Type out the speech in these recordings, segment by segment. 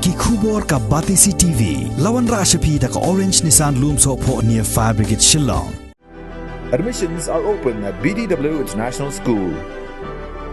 ki khubor ka Batisi TV lawan rashapi da ka Orange Nissan Lumso po near Fire Brigade Shillong. Admissions are open at BDW International School.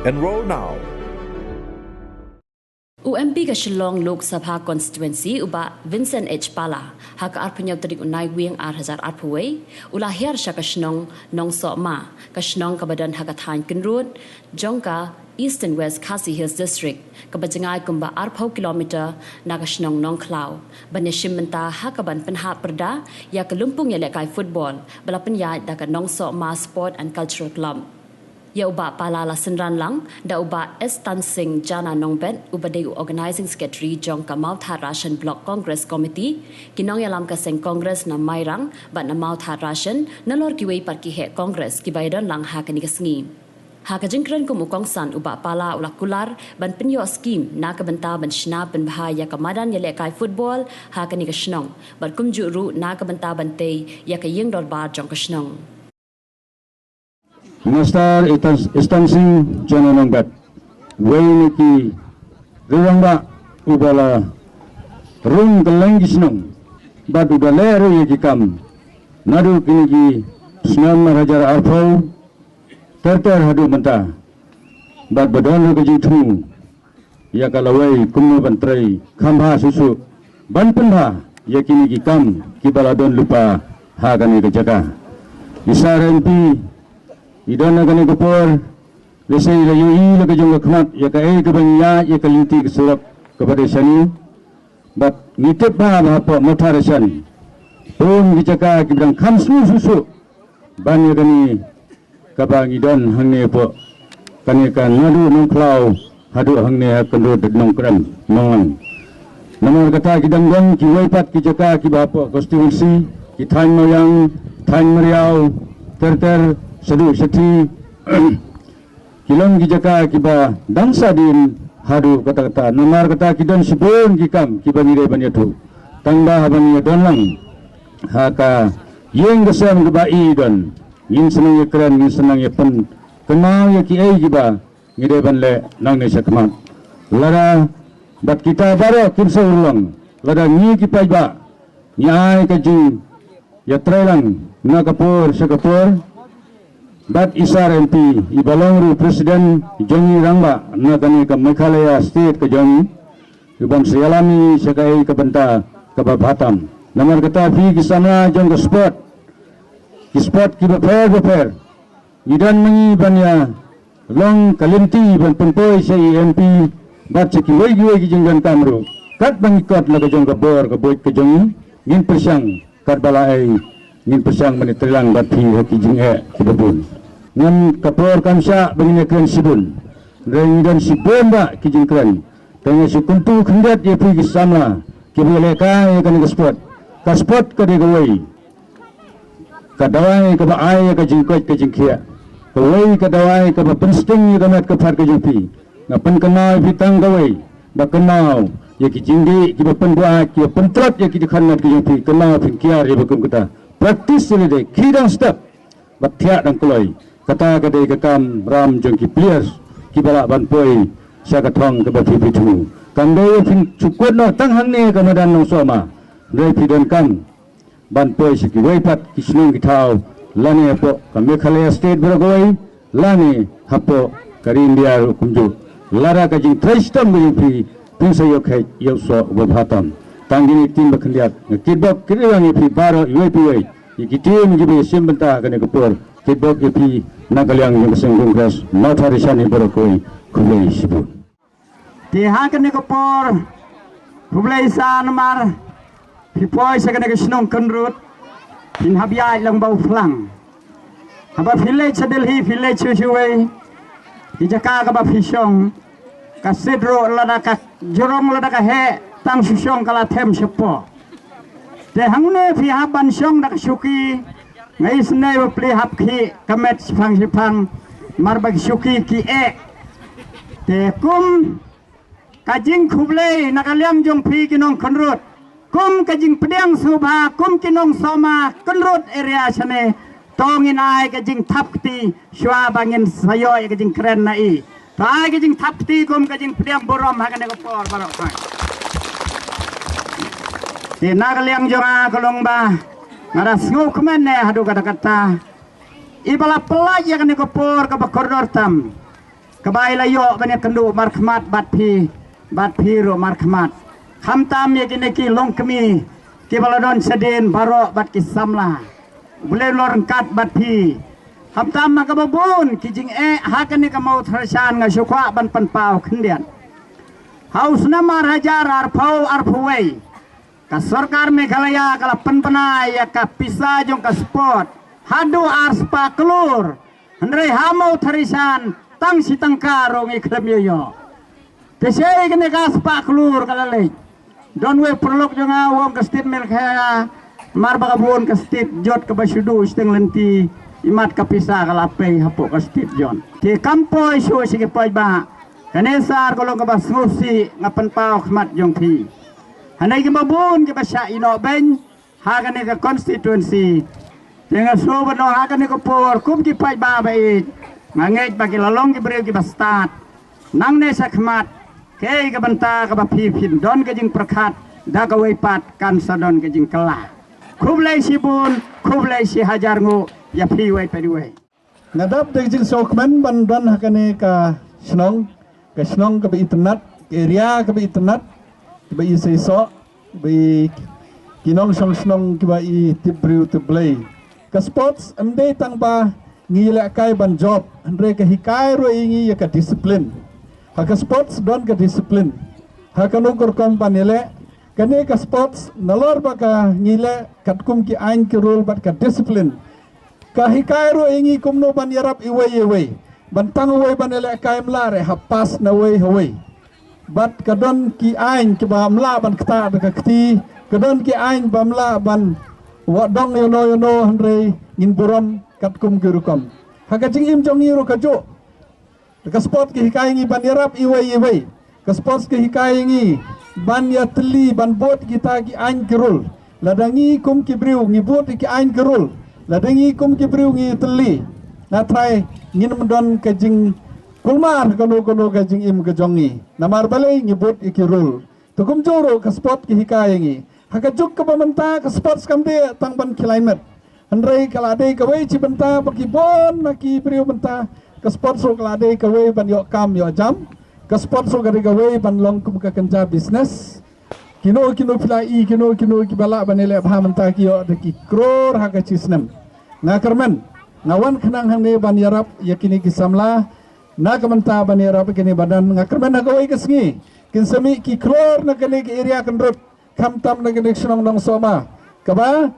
Enroll now. UMP ka Shillong Lok Sabha constituency uba Vincent H Pala haka arpanyaw tarik unay wiyang 8,000 arpuway ulahir siya kasnong nong soma kasnong kabadan hakathain kinrud jongka East and West Khasi Hills District kabajangay kumba 4 kilometer na kasnong nong klaw banyashim menta hakaban penha perda ya kalumpung ya lekay football balapan ya da ka nong soma sport and cultural club. Ya uba palala senran lang da uba Estan Singh Jana Nongbet uba de organizing secretary jong ka Mount Russian Block Congress Committee kinong yalam ka seng Congress na Mairang ba na Mount Russian na lor kiway par ki he Congress ki baydan lang ha kani kasngi ha ka jingkran kum ukong san uba pala ulakular ban penyo scheme na ka banta ban shna ban bahaya ka madan ya lekay football ha kani kasnong ban kum juru na ka banta bante ya ka yeng dor bar jong kasnong Master Estan Singh Jana Nongbet Wayne ki Rirangba ubala Rung Galangi Snong Bad ubala ye kam Nadu kini ki Snam Rajar Arfau Terter hadu menta Bad badan lu kejitu Ya kalawai kumu bantrai Kambha susu Ban penha Ya kini ki kam Kibaladon lupa Hakani kejaka Isar MP Idana kani kupor lesai layui laga jong khmat ya ka ai ka banya ya ka linti ke surat kepada sani bat ngitip ba apa motharasan pun gijaka kibang khamsu susu ban ya kani ka bangidan hangne po kani ka nadu nongklau hadu hangne kendo nong kram nong namar kata kidang gong ki waipat kijaka ki bapa konstitusi ki thain moyang thain mariau ter Sedu seti kilon gijaka kiba dangsa din hadu kata-kata namar kata kidon sibun kikam kiba nire banyatu tangba habani don lang haka yeng gesam kiba idon yin senang ye keren yin senang ye pen kenal ye ki ai kiba nire banle nang ne sakmat lara bat kita baro kimsa ulang lara ni kipai ba nyai kaji ya trelang na kapur sakapur Bat Isar MP Ibalongru Presiden Jongi Rangba Nakani ke Meghalaya State ke Jongi Ibang Sialami Sekai ke Benta ke Batam Namar kata fi kisana jong ke sport ki beper Idan mengi banya long kalinti ban penpoi sei MP bat seki wei ki jenggan kamru kat bangikot la ke jong ke bor ke boit ke Jongi ngin persang kat balai ngin persang menitrelang bat fi haki jinghe ki bebun ngan kapor kamsa begini keren sibun dan sibun ba kijin keren tanya si kuntu kendat ye pergi sama kibole ka ye kan ka sport ka de gawai ka dawai ka ba ai ka jingkot ka jingkhia ka wai ka dawai ka ba pensting ye ka mat ka phar ka jingpi ngapan kenal bitang gawai ba kenal ye ki jingdi ki ba pen bua ki pentrot ye ki dikhanat ka jingpi kenal phin kiar ye bakum kata practice le de khidang step bathia dang kloi kata kadai kakam ram jong ki players ki bala ban poi sya kathong ke bathi pitu kang dei phin chukut no tang hang ne ka madan nong soma rei pidon kam ban poi si ki wei pat ki snung ki thau lane po ka Meghalaya State bergoi lane hapo kari India kumju lara ka jing tristam ge phi pin se yo khai yo so bo bhatam tangini tim bakhndiat kidbok kirang phi baro wei pi wei ki tim gi be simbenta ka ne kupur kidbok phi Nagalyang yang seng Kongres Mount Russian berkoi kulai sibun. Tiha kene kopor kulai san mar pipoi sekene kesnong kenrut in habia lang bau flang. Haba village Delhi village chuwe di Jakarta ba fisong ka sedro lada ka jorong lada ka he tang fisong kala them sepo. Te hangne phi haban song dak syuki ngai snai ba pli hap khi kamet sipang mar bagi syuki ki te kum kajing khublei nakalyam jong phi kinong khanrut kum kajing pedang subha kum kinong soma khanrut area chane tongin ai kajing thapti shwa bangin sayo kajing kren nai tai kajing thapti kum kajing pedang borom hakane ko por barok Di nagaliang jonga kolong ba ngada snguk kemen hadu kata-kata ibala pelaj yang nikopor ke koridor tam kebai layo banyak kendu markhmat bat pi ro markhmat kham tam ye kini ki long kemi ki baladon sedin baro bat ki samla boleh lorengkat bat pi kham tam makababun ki jing hakan ni kamau tharsan nga syukwa ban pan pau khendian haus nama raja arpau arpuwei ka sarkar Meghalaya kala penpenai ya ka pisa jong ka sport hadu arspa kelur andre hamau tharisan tang si tangka rongi klem yo pesai kene ka spa kelur kala le don we perlok jong awong ka stit Meghalaya mar bagabun ka stit jot ka basudu steng lenti imat ka pisa kala pe hapo ka stit jon ti kampoy so sige pay ba kanesar kolong ka basmusi ngapan pau khmat jong thi Hanai kemabun ke basya ino ben hagan ke constituency dengan sobat no hagan ke por kum ki pai ba bai nganget bagi lalong ki beri ki bastat nang ne sakmat ke ke banta ke bapipin don ke jing perkat da ke wepat kan sadon ke jing kelah kublai si bun kublai si hajar ngu ya pi wei pe duwe ngadap de jing sokmen ban don hagan ke snong ke internet ke area ke internet bai seiso bai kinong song bai tibriu tiblay ka sports amde tang ba ngila kai ban job andre ka hikai ro ingi ya ka disiplin ha ka sports don ka disiplin ha ka nukur kom panele kane ka sports nalor ba ka ngila katkum ki ain ki rule bat ka disiplin ka hikai ro ingi kumno ban yarap iwei ban tang wei ban ele kai mlare ha pas na wei hawei bat kadon ki ain ki bamla ban kta da kti kadon ki ain bamla ban wadong yo no andre ngin buram katkum girukom hagajing im jong iro kajo ka sport ki hikai ngi ban yarap iwei ka sport ki hikai ngi ban ya tli ban bot kita ki ain kirul ladangi kum ki briu ngi bot ki ain kirul ladangi kum ki briu ngi tli na try ngin mendon kajing kulmar kono kajing im kejongi namar balai nyebut ikirul tukum joro ke sport ki hikayangi hakajuk ke pementa ke sport skamde tangban climate andrei kalade ke wei cibenta bagi bon naki priu benta ke sport so kalade ke wei ban yok kam yok jam ke sport so ke wei ban long kum ke kenja business kino pilai kino kibala banele bha menta ki yok de ki kror hakacisnem ngakermen ngawan kenang hangne ban yarap yakini kisamla na kamanta banira pa kini badan ngakerman na gawai kasngi kinsami ki klor na kini ki area kendrut kamtam na kini sinong nang soma kaba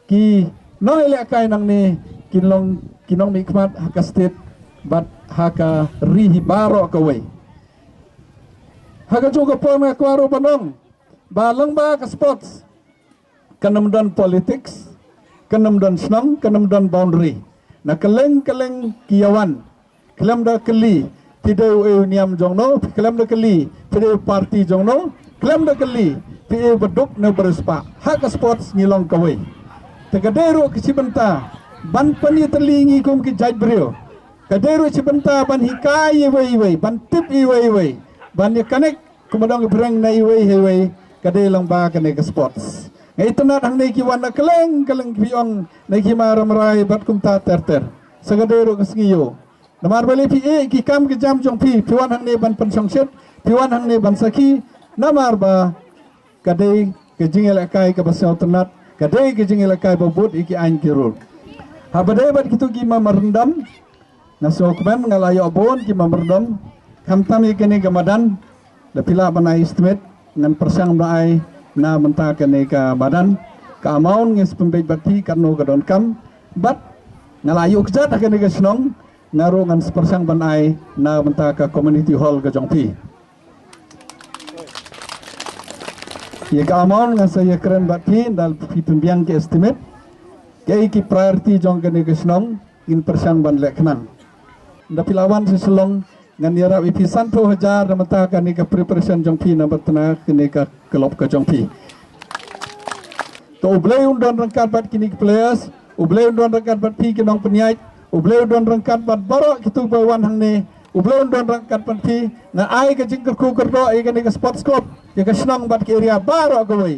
ki no ile kai nang ni kinong mikmat haka state bat haka rihi baro kawai haka juga po na kwaro banong balang ba ka sports kanamdan politics kanamdan snong kanamdan boundary na keleng kiyawan kelam da keli tidak niam jongno kelam da keli tidak parti jongno kelam da keli tidak beduk ne berspa hak sports ngilong kawai tegadero kecibenta ban pani terlingi kum ki jaj brio kadero cibenta ban hikai wei ban tip wei ban ya kanek kumadong breng na wei kadelang ba kane ke sports ngai tenat hang nei ki wana keleng piong nei ki maramrai bat kum ta ter segadero kesngiyo namar bali pi ki kam ki jam jong piwan hang ne ban pensong set piwan hang ne ban saki namar ba kadai ke jingel kai ke basau tenat kadai ke jingel kai babut iki ain kirul ha badai bat kitu ki mamerendam nasokman ngalayo bon ki mamerendam kamtam ikene gamadan la pila banai estimate ngan persang baai na menta kene ka badan ka amaun ngis pembej bakti karno gadon kam bat ngalayo kejat kene ke snong ngaru ngan sepersang banai na menta ka community hall ke jongpi ye ka amon ngan saya keren bakti dal pembiang ke estimate ke ki priority jong ke negesnong in persang ban leknan nda pilawan seselong ngan yara ipi santo hajar na menta ka ni ka preparation jongpi na batna ke ni ka kelop ke jongpi to ublay undon rangkat bat kini players ublay undon rangkat bat pi kinong penyait ubleu don rangkat bat barok kitu bawan hang ni ubleu don rangkat bat pi na ai ke jingker ku kerdo ai ke sports club ke snong bat ke area barok goi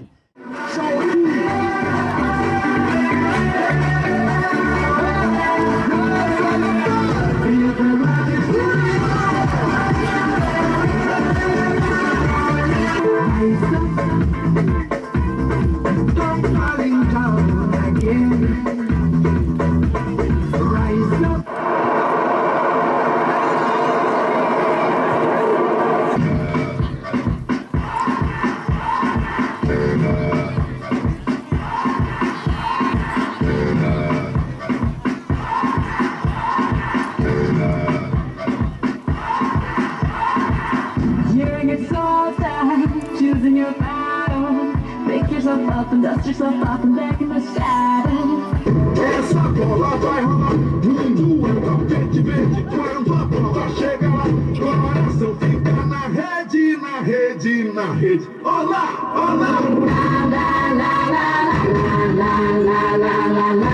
Essa bola vai rolar, mundo é tapete verde. Quando a bola chega lá, coração fica na rede, na rede, na rede. Olá, olá! La la la la la la la la la la.